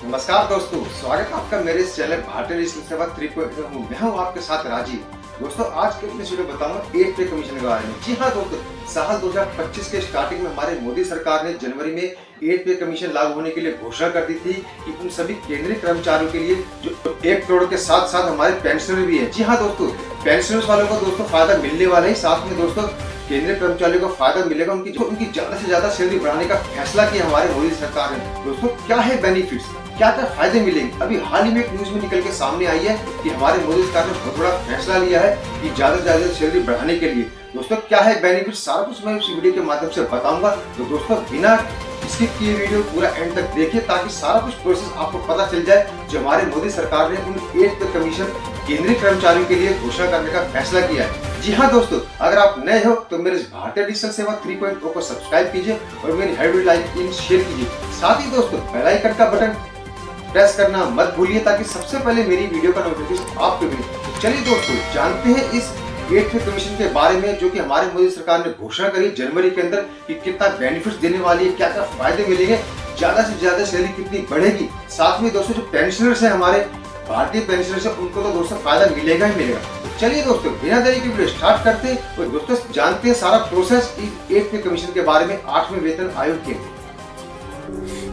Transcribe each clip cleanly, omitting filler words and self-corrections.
नमस्कार दोस्तों, स्वागत है आपका मेरे इस चैनल भारतीय डिजिटल सेवा 3.0 में। मैं हूं आपके साथ राजीव। दोस्तों, आज के इस वीडियो बताऊंगा 8 पे कमीशन के बारे में। जी हां दोस्तों, साल 2025 के स्टार्टिंग में हमारे मोदी सरकार ने जनवरी में 8 पे कमीशन लागू होने के लिए घोषणा कर दी थी कि उन सभी केंद्रीय कर्मचारियों के लिए जो 1 करोड़ के साथ साथ हमारे पेंशनर भी है। जी हाँ दोस्तों, पेंशनर्स वालों को दोस्तों फायदा मिलने वाला है। साथ में दोस्तों केंद्रीय कर्मचारियों को फायदा मिलेगा, उनकी ज्यादा से ज्यादा सैलरी बढ़ाने का फैसला किया हमारे मोदी सरकार ने। दोस्तों, क्या है बेनिफिट्स, क्या क्या फायदे मिलेंगे, अभी हाल ही में एक न्यूज में निकल के सामने आई है कि हमारे मोदी सरकार ने बहुत बड़ा फैसला लिया है कि ज्यादा से ज्यादा सैलरी बढ़ाने के लिए। दोस्तों, क्या है बेनिफिट, सारा कुछ मैं इस वीडियो के माध्यम से बताऊंगा। तो दोस्तों, बिना स्किप किए वीडियो पूरा एंड तक देखिए ताकि सारा कुछ प्रोसेस आपको पता चल जाए जो हमारे मोदी सरकार ने उन 8 पे कमीशन केंद्रीय कर्मचारियों के लिए घोषणा करने का फैसला किया है। जी हाँ दोस्तों, अगर आप नए हो तो मेरे भारतीय डिजिटल सेवा 3.0 को सब्सक्राइब कीजिए और मेरी हर वीडियो लाइक इन शेयर कीजिए। साथ ही दोस्तों बेल आइकन का बटन प्रेस करना मत भूलिए ताकि सबसे पहले मेरी वीडियो का नोटिफिकेशन आपको मिले। तो चलिए दोस्तों, जानते हैं इस 8 पे कमीशन के बारे में जो कि हमारे मोदी सरकार ने घोषणा करी जनवरी के अंदर कि कितना बेनिफिट्स देने वाली है, क्या क्या फायदे मिलेंगे, ज्यादा से ज्यादा सैलरी कितनी बढ़ेगी। साथ में दोस्तों जो पेंशनर्स हैं, हमारे भारतीय पेंशनर्स हैं, उनको तो दोस्तों फायदा मिलेगा ही मिलेगा। तो चलिए दोस्तों, बिना देरी के वीडियो स्टार्ट करते हैं और दोस्तों जानते हैं सारा प्रोसेस इस 8 पे कमीशन के बारे में 8वें वेतन आयोग के।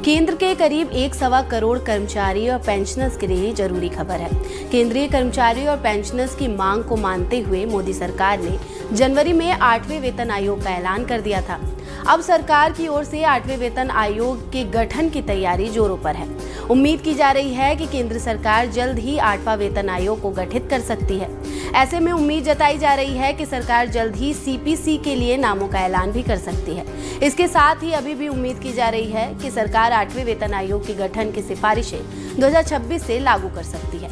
केंद्र के करीब 1.25 करोड़ कर्मचारी और पेंशनर्स के लिए जरूरी खबर है। केंद्रीय कर्मचारी और पेंशनर्स की मांग को मानते हुए मोदी सरकार ने जनवरी में 8वें वेतन आयोग का ऐलान कर दिया था। अब सरकार की ओर से 8वें वेतन आयोग के गठन की तैयारी जोरों पर है। उम्मीद की जा रही है कि केंद्र सरकार जल्द ही 8वां वेतन आयोग को गठित कर सकती है। ऐसे में उम्मीद जताई जा रही है कि सरकार जल्द ही सीपीसी के लिए नामों का ऐलान भी कर सकती है। इसके साथ ही अभी भी उम्मीद की जा रही है कि सरकार 8वें वेतन आयोग के गठन की सिफारिशें 2026 से लागू कर सकती है।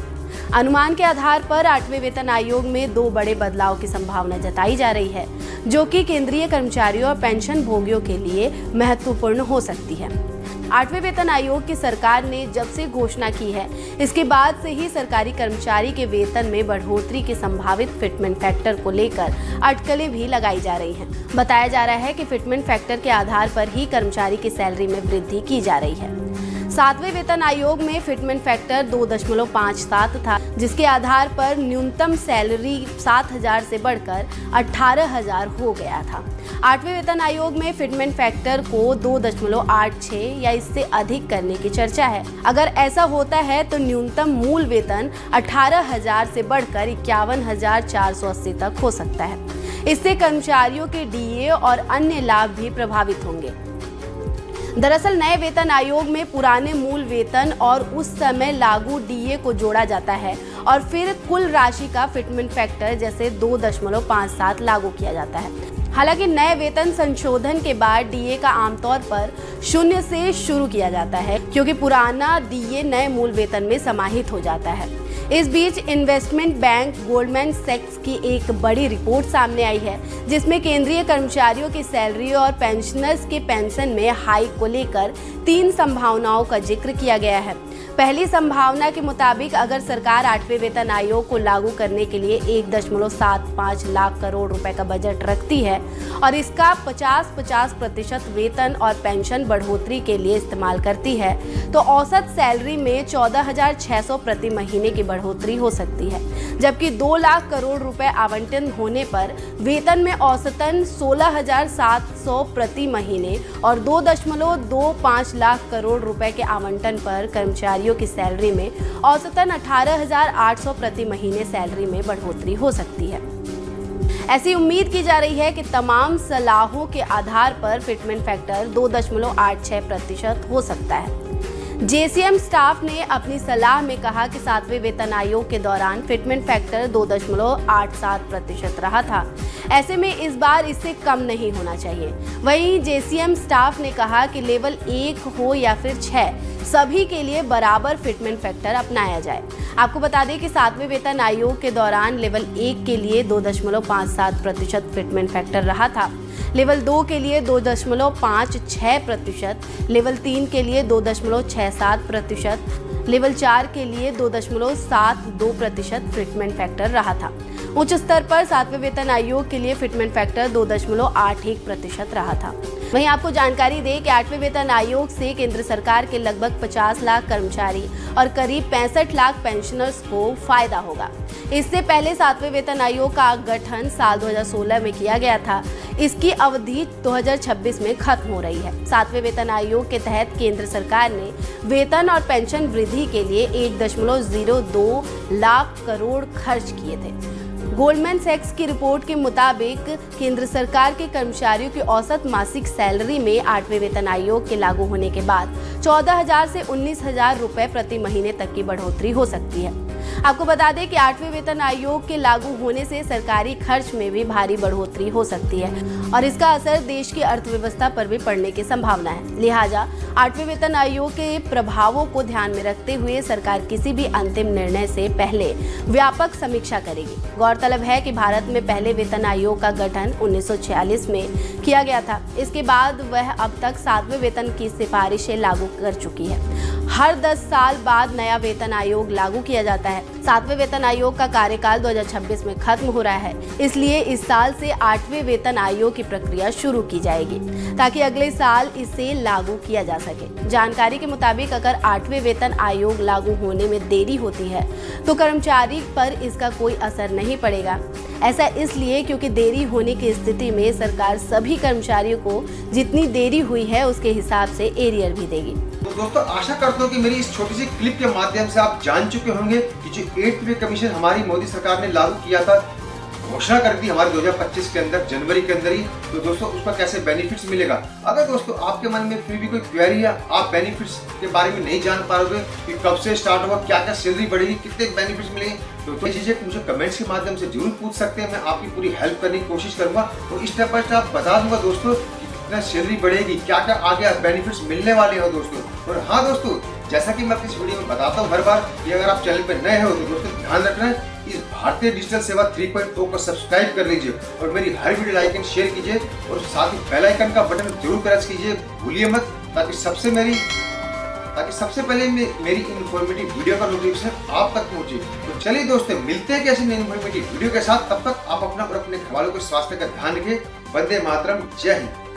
अनुमान के आधार पर 8वें वेतन आयोग में 2 बड़े बदलाव की संभावना जताई जा रही है, जो कि केंद्रीय कर्मचारियों और पेंशन भोगियों के लिए महत्वपूर्ण हो सकती है। 8वें वेतन आयोग की सरकार ने जब से घोषणा की है, इसके बाद से ही सरकारी कर्मचारी के वेतन में बढ़ोतरी के संभावित फिटमेंट फैक्टर को लेकर अटकलें भी लगाई जा रही हैं। बताया जा रहा है कि फिटमेंट फैक्टर के आधार पर ही कर्मचारी की सैलरी में वृद्धि की जा रही है। 7वें वेतन आयोग में फिटमेंट फैक्टर 2.57 था, जिसके आधार पर न्यूनतम सैलरी 7,000 से बढ़कर 18,000 हो गया था। 8वें वेतन आयोग में फिटमेंट फैक्टर को 2.86 या इससे अधिक करने की चर्चा है। अगर ऐसा होता है तो न्यूनतम मूल वेतन 18,000 से बढ़कर 51,480 तक हो सकता है। इससे कर्मचारियों के डीए और अन्य लाभ भी प्रभावित होंगे। दरअसल नए वेतन आयोग में पुराने मूल वेतन और उस समय लागू डीए को जोड़ा जाता है और फिर कुल राशि का फिटमेंट फैक्टर जैसे 2.57 लागू किया जाता है। हालांकि नए वेतन संशोधन के बाद डीए का आमतौर पर 0 से शुरू किया जाता है, क्योंकि पुराना डीए नए मूल वेतन में समाहित हो जाता है। इस बीच इन्वेस्टमेंट बैंक गोल्डमैन सैक्स की एक बड़ी रिपोर्ट सामने आई है, जिसमें केंद्रीय कर्मचारियों की सैलरी और पेंशनर्स के पेंशन में हाइक को लेकर 3 संभावनाओं का जिक्र किया गया है। पहली संभावना के मुताबिक अगर सरकार 8वें वेतन आयोग को लागू करने के लिए 1.75 लाख करोड़ रुपए का बजट रखती है और इसका 50% वेतन और पेंशन बढ़ोतरी के लिए इस्तेमाल करती है, तो औसत सैलरी में 14,600 प्रति महीने की बढ़ोतरी हो सकती है। जबकि 2 लाख करोड़ रुपए आवंटन होने पर वेतन में औसतन 16,700 प्रति महीने और 2.25 लाख करोड़ रुपए के आवंटन पर कर्मचारियों की सैलरी में औसतन 18,800 प्रति महीने सैलरी में बढ़ोतरी हो सकती है। ऐसी उम्मीद की जा रही है कि तमाम सलाहों के आधार पर फिटमेंट फैक्टर 2.86% हो सकता है। जेसीएम स्टाफ ने अपनी सलाह में कहा कि 7वें वेतन आयोग के दौरान फिटमेंट फैक्टर 2.87% रहा था। ऐसे में इस बार इससे कम नहीं होना चाहिए। वहीं जेसीएम स्टाफ ने कहा कि लेवल 1 हो या फिर 6, सभी के लिए बराबर फिटमेंट फैक्टर अपनाया जाए। आपको बता दें कि 7वें वेतन आयोग के दौरान लेवल 1 के लिए 2.57% फिटमेंट फैक्टर रहा था, लेवल 2 के लिए 2.56%, लेवल 3 के लिए 2.67%, लेवल 4 के लिए 2.72% फिटमेंट फैक्टर रहा था। उच्च स्तर पर 7वें वेतन आयोग के लिए फिटमेंट फैक्टर 2.81% रहा था। वहीं आपको जानकारी दें कि 8वें वेतन आयोग से केंद्र सरकार के लगभग 50 लाख कर्मचारी और करीब 65 लाख पेंशनर्स को फायदा होगा। इससे पहले 7वें वेतन आयोग का गठन साल 2016 में किया गया था। इसकी अवधि 2026 में खत्म हो रही है। 7वें वेतन आयोग के तहत केंद्र सरकार ने वेतन और पेंशन वृद्धि के लिए 1.02 लाख करोड़ खर्च किए थे। गोल्डमैन सैक्स की रिपोर्ट के मुताबिक केंद्र सरकार के कर्मचारियों की औसत मासिक सैलरी में 8वें वेतन आयोग के लागू होने के बाद 14,000 से 19,000 रुपए प्रति महीने तक की बढ़ोतरी हो सकती है। आपको बता दें कि 8वें वेतन आयोग के लागू होने से सरकारी खर्च में भी भारी बढ़ोतरी हो सकती है और इसका असर देश की अर्थव्यवस्था पर भी पड़ने की संभावना है। लिहाजा 8वें वेतन आयोग के प्रभावों को ध्यान में रखते हुए सरकार किसी भी अंतिम निर्णय से पहले व्यापक समीक्षा करेगी। गौरतलब है कि भारत में पहले वेतन आयोग का गठन 1946 में किया गया था। इसके बाद वह अब तक 7वें वेतन की सिफारिशें लागू कर चुकी है। हर 10 साल बाद नया वेतन आयोग लागू किया जाता है। 7वें वेतन आयोग का कार्यकाल 2026 में खत्म हो रहा है, इसलिए इस साल से 8वें वेतन आयोग की प्रक्रिया शुरू की जाएगी ताकि अगले साल इसे लागू किया जा सके। जानकारी के मुताबिक अगर 8वें वेतन आयोग लागू होने में देरी होती है तो कर्मचारी पर इसका कोई असर नहीं पड़ेगा। ऐसा इसलिए क्योंकि देरी होने की स्थिति में सरकार सभी कर्मचारियों को जितनी देरी हुई है उसके हिसाब से एरियर भी देगी। तो दोस्तों, आशा करता हूँ कि मेरी इस छोटी सी क्लिप के माध्यम से आप जान चुके होंगे कि जो 8th पे कमीशन हमारी मोदी सरकार ने लागू किया था, घोषणा कर दी हमारे 2025 के अंदर, जनवरी के अंदर ही, तो दोस्तों उसका कैसे बेनिफिट्स मिलेगा। अगर दोस्तों आपके मन में फिर भी कोई क्वेरी है, आप बेनिफिट्स के बारे में नहीं जान पाओगे कि कब से स्टार्ट होगा, क्या क्या सैलरी बढ़ेगी, कितने बेनिफिट्स मिलेंगे, तो ये चीजें मुझे कमेंट्स के माध्यम से जरूर पूछ सकते हैं। मैं आपकी पूरी हेल्प करने की कोशिश करूंगा और स्टेप बाय स्टेप बता दूंगा दोस्तों कितना सैलरी बढ़ेगी, क्या क्या आगे बेनिफिट्स मिलने वाले हो दोस्तों। और हाँ दोस्तों, जैसा कि मैं अपनी इस वीडियो में बताता हूँ हर बार कि अगर आप चैनल पर नए हो तो दोस्तों ध्यान रखना है इस भारतीय डिजिटल सेवा 3.0 को सब्सक्राइब कर लीजिए और मेरी हर वीडियो लाइक एंड शेयर कीजिए और साथ ही बेल आइकन का बटन जरूर प्रेस कीजिए, भूलिए मत, ताकि सबसे पहले मेरी इन्फॉर्मेटिव वीडियो का नोटिफिकेशन आप तक पहुंचे। तो चलिए दोस्तों, मिलते हैं कैसे इन्फॉर्मेटिव वीडियो के साथ। तब तक आप अपना और अपने घरवालों के स्वास्थ्य का ध्यान रखिए। वंदे मातरम, जय हिंद।